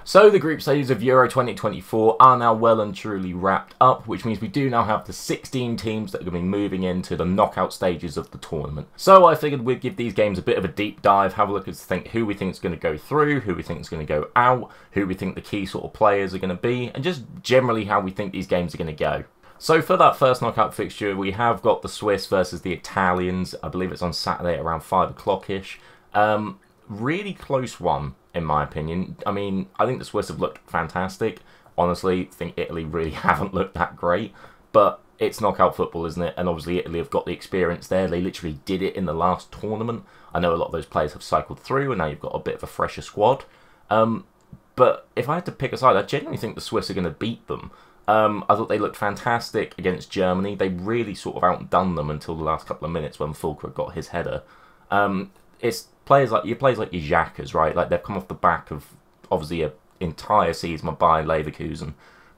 So the group stages of Euro 2024 are now well and truly wrapped up, which means we do now have the 16 teams that are going to be moving into the knockout stages of the tournament. So I figured we'd give these games a bit of a deep dive, have a look at who we think is going to go through, who we think is going to go out, who we think the key sort of players are going to be, and just generally how we think these games are going to go. So for that first knockout fixture, we have got the Swiss versus the Italians. I believe it's on Saturday at around 5 o'clock-ish. Really close one, in my opinion. I mean, I think the Swiss have looked fantastic. Honestly, I think Italy really haven't looked that great. But it's knockout football, isn't it? And obviously Italy have got the experience there. They literally did it in the last tournament. I know a lot of those players have cycled through, and now you've got a bit of a fresher squad. But if I had to pick a side, I genuinely think the Swiss are going to beat them. I thought they looked fantastic against Germany. They really sort of outdone them until the last couple of minutes when Füllkrug got his header. It's players like your Xhakas, right? Like, they've come off the back of obviously an entire season of Bayer Leverkusen,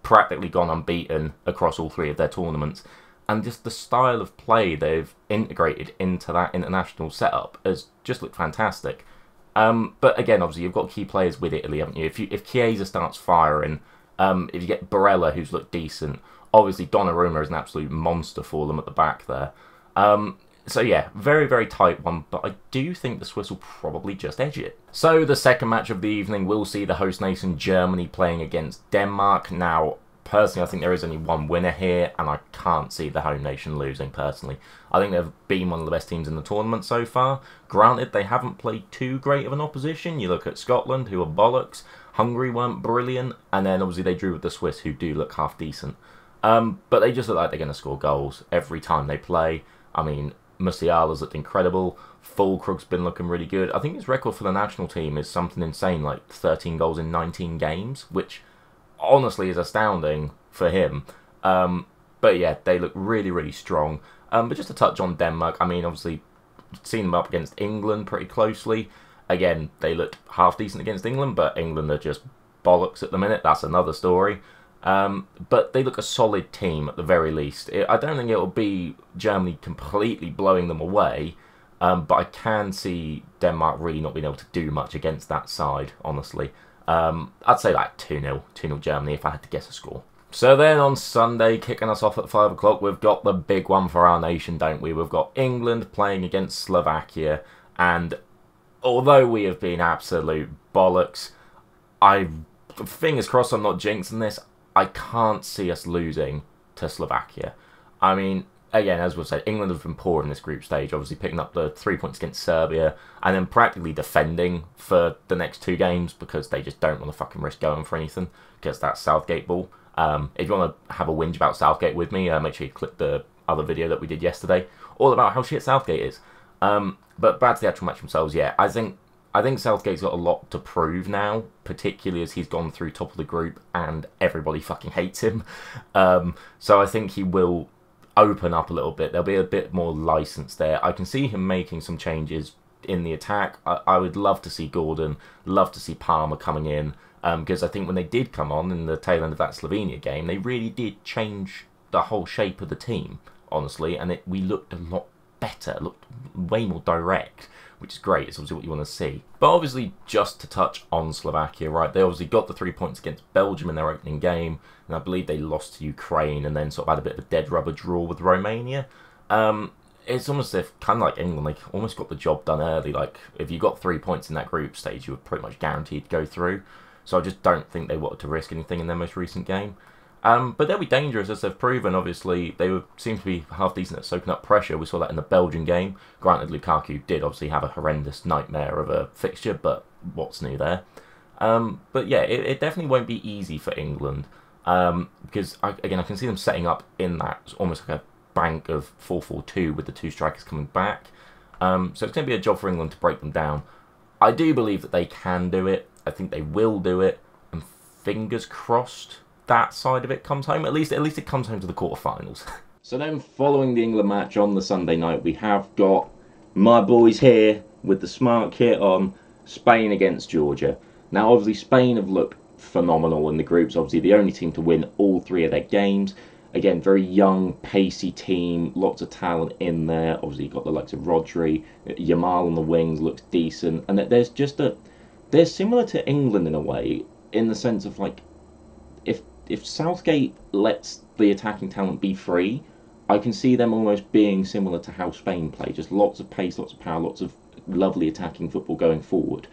practically gone unbeaten across all three of their tournaments, and just the style of play they've integrated into that international setup has just looked fantastic. But again, obviously you've got key players with Italy, haven't you? If Chiesa starts firing, if you get Barella, who's looked decent, obviously Donnarumma is an absolute monster for them at the back there. So yeah, very, very tight one, but I do think the Swiss will probably just edge it. So the second match of the evening will see the host nation Germany playing against Denmark. Now, personally, I think there is only one winner here, and I can't see the home nation losing, personally. I think they've been one of the best teams in the tournament so far. Granted, they haven't played too great of an opposition. You look at Scotland, who are bollocks. Hungary weren't brilliant, and then obviously they drew with the Swiss, who do look half decent. But they just look like they're going to score goals every time they play. I mean, Musiala's looked incredible. Füllkrug's been looking really good. I think his record for the national team is something insane, like 13 goals in 19 games, which honestly is astounding for him. But yeah, they look really, really strong. But just to touch on Denmark, I mean, obviously, seen them up against England pretty closely. Again, they looked half decent against England, but England are just bollocks at the minute. That's another story. But they look a solid team at the very least. I don't think it will be Germany completely blowing them away, but I can see Denmark really not being able to do much against that side, honestly. I'd say like 2-0, 2-0 Germany if I had to guess a score. So then on Sunday, kicking us off at 5 o'clock, we've got the big one for our nation, don't we? We've got England playing against Slovakia, and although we have been absolute bollocks, fingers crossed I'm not jinxing this, I can't see us losing to Slovakia. I mean, again, as we've said, England have been poor in this group stage, obviously picking up the 3 points against Serbia, and then practically defending for the next two games because they just don't want to fucking risk going for anything, because that's Southgate ball. If you want to have a whinge about Southgate with me, make sure you click the other video that we did yesterday, all about how shit Southgate is. But back to the actual match themselves, yeah, I think Southgate's got a lot to prove now, particularly as he's gone through top of the group and everybody fucking hates him. So I think he will open up a little bit. There'll be a bit more license there. I can see him making some changes in the attack. I would love to see Gordon, love to see Palmer coming in, because I think when they did come on in the tail end of that Slovenia game, they really did change the whole shape of the team, honestly, and we looked a lot better, looked way more direct, which is great. It's obviously what you want to see. But obviously, just to touch on Slovakia, right, they obviously got the 3 points against Belgium in their opening game, and I believe they lost to Ukraine and then sort of had a bit of a dead rubber draw with Romania. It's almost as if, kind of like England, they almost got the job done early. Like, if you got 3 points in that group stage, you were pretty much guaranteed to go through. So I just don't think they wanted to risk anything in their most recent game. But they'll be dangerous, as they've proven. Obviously, they seem to be half decent at soaking up pressure. We saw that in the Belgian game. Granted, Lukaku did obviously have a horrendous nightmare of a fixture, but what's new there? But yeah, it definitely won't be easy for England. Because, again, I can see them setting up in that almost like a bank of 4-4-2 with the two strikers coming back. So it's going to be a job for England to break them down. I do believe that they can do it. I think they will do it. And fingers crossed that side of it comes home. At least it comes home to the quarterfinals. So then, following the England match on the Sunday night, we have got my boys here with the smart kit on, Spain against Georgia. Now, obviously, Spain have looked phenomenal in the groups. Obviously, the only team to win all three of their games. Again, very young, pacey team, lots of talent in there. Obviously, you've got the likes of Rodri, Yamal on the wings looks decent, and there's just they're similar to England in a way. in the sense of like, if Southgate lets the attacking talent be free, I can see them almost being similar to how Spain play. Just lots of pace, lots of power, lots of lovely attacking football going forward.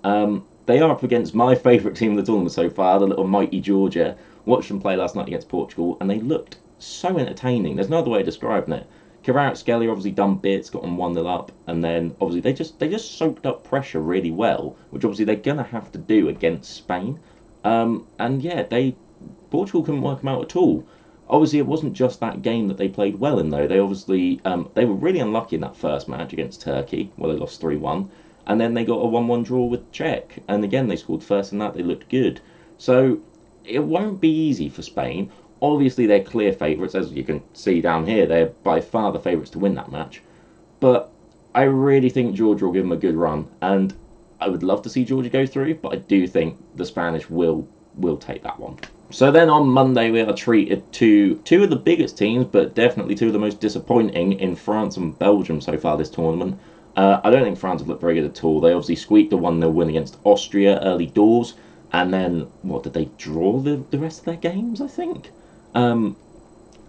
They are up against my favourite team of the tournament so far, the little mighty Georgia. Watched them play last night against Portugal, and they looked so entertaining. There's no other way of describing it. Kvaratskhelia obviously done bits, got them 1-0 up, and then obviously they just soaked up pressure really well, which obviously they're gonna have to do against Spain. And yeah, Portugal couldn't work them out at all. Obviously, it wasn't just that game that they played well in, though. They obviously they were really unlucky in that first match against Turkey, where they lost 3-1, and then they got a 1-1 draw with Czech, and again they scored first in that. They looked good, so it won't be easy for Spain. Obviously, they're clear favourites, as you can see down here. They're by far the favourites to win that match, but I really think Georgia will give them a good run, and I would love to see Georgia go through, but I do think the Spanish will take that one. So then on Monday we are treated to two of the biggest teams, but definitely two of the most disappointing in France and Belgium so far this tournament. I don't think France have looked very good at all. They obviously squeaked a 1-0 win against Austria early doors, and then, what, did they draw the rest of their games, I think?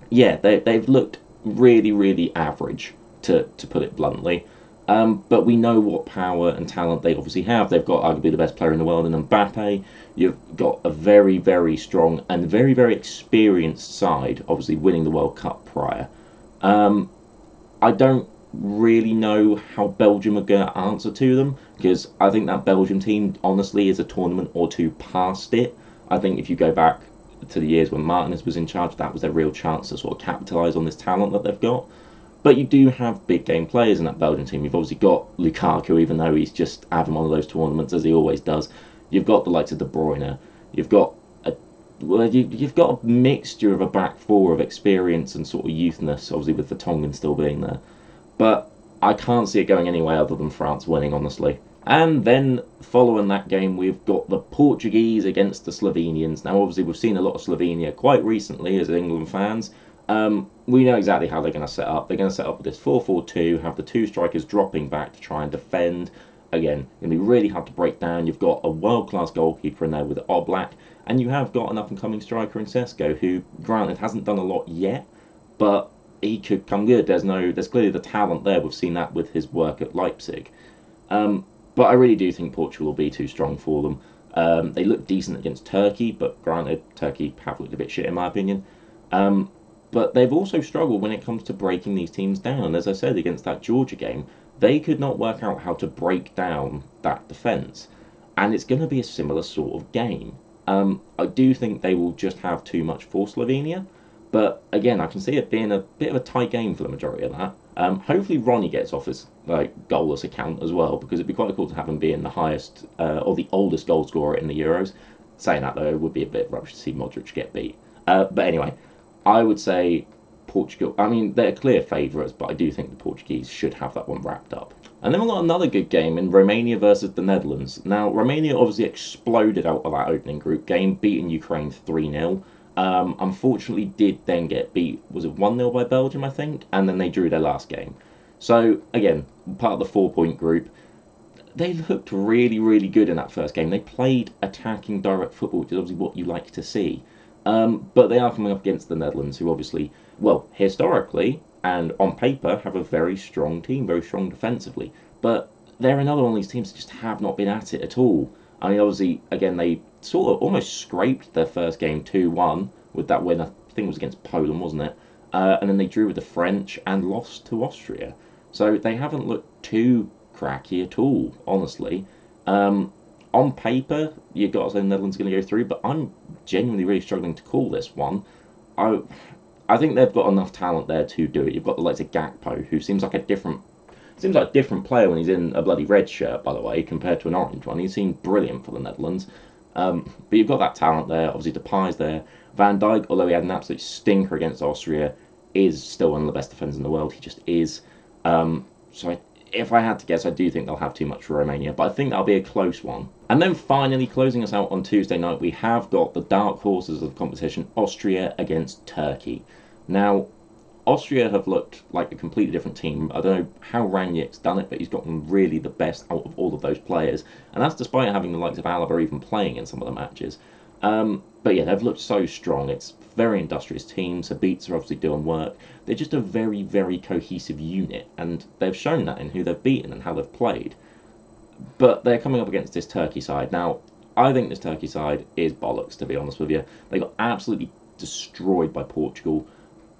Yeah, they've looked really, really average, to put it bluntly. But we know what power and talent they obviously have. They've got arguably the best player in the world in Mbappe. You've got a very, very strong and very, very experienced side, obviously winning the World Cup prior. I don't really know how Belgium are going to answer to them, because I think that Belgium team, honestly, is a tournament or two past it. I think if you go back to the years when Martinez was in charge, that was their real chance to sort of capitalise on this talent that they've got. But you do have big game players in that Belgian team. You've obviously got Lukaku, even though he's just having one of those tournaments as he always does. You've got the likes of De Bruyne. You've got you've got a mixture of a back four of experience and sort of youthness, obviously with Vertonghen still being there. But I can't see it going anywhere other than France winning, honestly. And then following that game, we've got the Portuguese against the Slovenians. Now, obviously, we've seen a lot of Slovenia quite recently as England fans. We know exactly how they're going to set up. They're going to set up with this 4-4-2, have the two strikers dropping back to try and defend. Again, going to be really hard to break down. You've got a world-class goalkeeper in there with Oblak, and you have got an up-and-coming striker in Sesko, who, granted, hasn't done a lot yet, but he could come good. There's clearly the talent there. We've seen that with his work at Leipzig. But I really do think Portugal will be too strong for them. They look decent against Turkey, but granted, Turkey have looked a bit shit in my opinion. But they've also struggled when it comes to breaking these teams down. As I said, against that Georgia game, they could not work out how to break down that defence. And it's going to be a similar sort of game. I do think they will just have too much for Slovenia. But again, I can see it being a bit of a tight game for the majority of that. Hopefully Ronnie gets off his goalless account as well, because it'd be quite cool to have him being the highest or the oldest goal scorer in the Euros. Saying that, though, it would be a bit rubbish to see Modric get beat. But anyway, I would say Portugal. I mean, they're clear favourites, but I do think the Portuguese should have that one wrapped up. And then we've got another good game in Romania versus the Netherlands. Now, Romania obviously exploded out of that opening group game, beating Ukraine 3-0. Unfortunately did then get beat, was it 1-0 by Belgium, I think? And then they drew their last game. So, again, part of the 4-point group. They looked really, really good in that first game. They played attacking direct football, which is obviously what you like to see. But they are coming up against the Netherlands, who obviously, well, historically and on paper, have a very strong team, very strong defensively. But they're another one of these teams that just have not been at it at all. I mean, obviously, again, they sort of almost scraped their first game 2-1 with that win. I think it was against Poland, wasn't it? And then they drew with the French and lost to Austria. So they haven't looked too cracky at all, honestly. On paper, you've got to say the Netherlands are going to go through, but I'm genuinely really struggling to call this one. I think they've got enough talent there to do it. You've got the likes of Gakpo, who seems like a different player when he's in a bloody red shirt, by the way, compared to an orange one. He seemed brilliant for the Netherlands. But you've got that talent there. Obviously, Depay's there. Van Dijk, although he had an absolute stinker against Austria, is still one of the best defenders in the world. He just is. So if I had to guess, I do think they'll have too much for Romania, but I think that'll be a close one. And then finally, closing us out on Tuesday night, we have got the dark horses of the competition, Austria against Turkey. Now, Austria have looked like a completely different team. I don't know how Rangnick's done it, but he's gotten really the best out of all of those players. And that's despite having the likes of Alaba even playing in some of the matches. But yeah, they've looked so strong. It's a very industrious team. Sabitzer are obviously doing work. They're just a very, very cohesive unit. And they've shown that in who they've beaten and how they've played. But they're coming up against this Turkey side. Now, I think this Turkey side is bollocks, to be honest with you. They got absolutely destroyed by Portugal.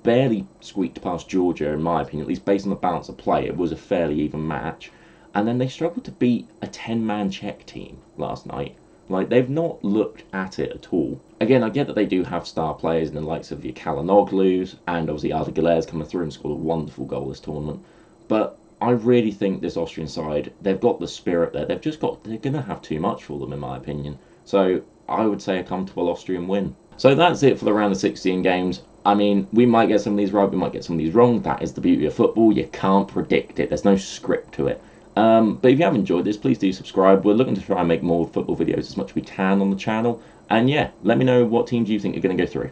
Barely squeaked past Georgia, in my opinion, at least based on the balance of play. It was a fairly even match. And then they struggled to beat a 10-man Czech team last night. Like, they've not looked at it at all. Again, I get that they do have star players in the likes of your Kalanoglus, and obviously Arda Güler's coming through and scored a wonderful goal this tournament. But I really think this Austrian side, they've got the spirit there. They're going to have too much for them, in my opinion. So I would say a comfortable Austrian win. So that's it for the round of 16 games. I mean, we might get some of these right, we might get some of these wrong. That is the beauty of football. You can't predict it. There's no script to it. But if you have enjoyed this, please do subscribe. We're looking to try and make more football videos as much as we can on the channel. And yeah, let me know what teams you think are going to go through.